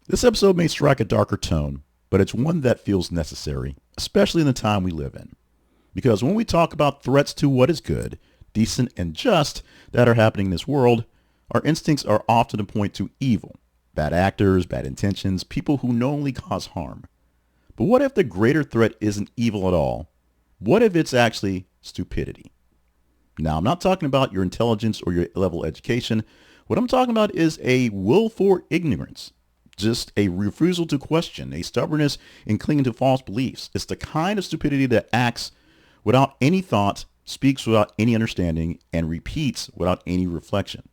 This episode may strike a darker tone, but it's one that feels necessary, especially in the time we live in. Because when we talk about threats to what is good, decent, and just that are happening in this world, our instincts are often to point to evil, bad actors, bad intentions, people who knowingly cause harm. But what if the greater threat isn't evil at all? What if it's actually stupidity? Now, I'm not talking about your intelligence or your level of education. What I'm talking about is a willful ignorance, just a refusal to question, a stubbornness in clinging to false beliefs. It's the kind of stupidity that acts without any thought, speaks without any understanding, and repeats without any reflection.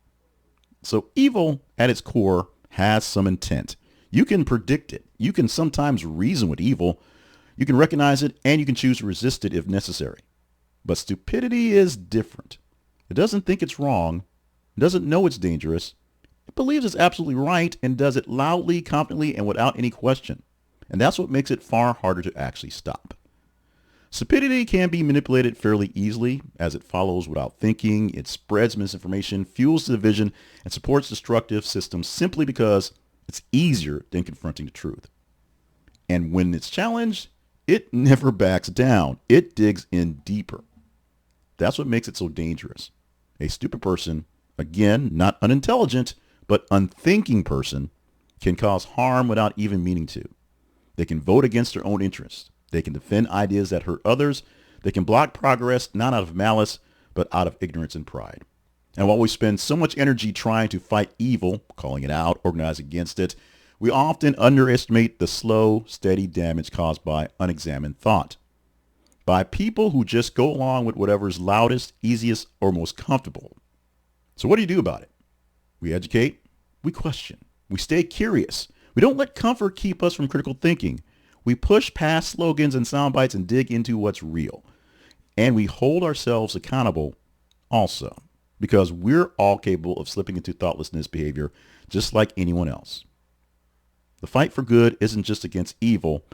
So evil at its core has some intent. You can predict it. You can sometimes reason with evil. You can recognize it, and you can choose to resist it if necessary. But stupidity is different. It doesn't think it's wrong. It doesn't know it's dangerous. It believes it's absolutely right and does it loudly, confidently, and without any question. And that's what makes it far harder to actually stop. Stupidity can be manipulated fairly easily as it follows without thinking. It spreads misinformation, fuels division, and supports destructive systems simply because it's easier than confronting the truth. And when it's challenged, it never backs down. It digs in deeper. That's what makes it so dangerous. A stupid person, again, not unintelligent, but unthinking person, can cause harm without even meaning to. They can vote against their own interests. They can defend ideas that hurt others. They can block progress, not out of malice, but out of ignorance and pride. And while we spend so much energy trying to fight evil, calling it out, organize against it, we often underestimate the slow, steady damage caused by unexamined thought. By people who just go along with whatever's loudest, easiest, or most comfortable. So what do you do about it? We educate, we question, we stay curious. We don't let comfort keep us from critical thinking. We push past slogans and sound bites and dig into what's real. And we hold ourselves accountable also, because we're all capable of slipping into thoughtlessness behavior just like anyone else. The fight for good isn't just against evil.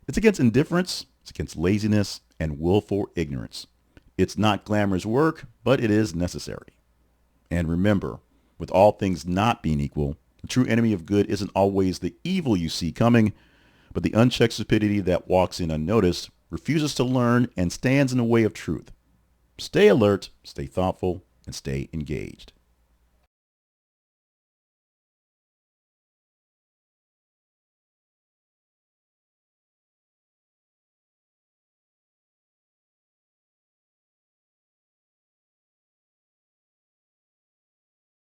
It's against indifference, it's against laziness, and willful ignorance. It's not glamorous work, but it is necessary. And remember, with all things not being equal, the true enemy of good isn't always the evil you see coming, but the unchecked stupidity that walks in unnoticed, refuses to learn, and stands in the way of truth. Stay alert, stay thoughtful, and stay engaged.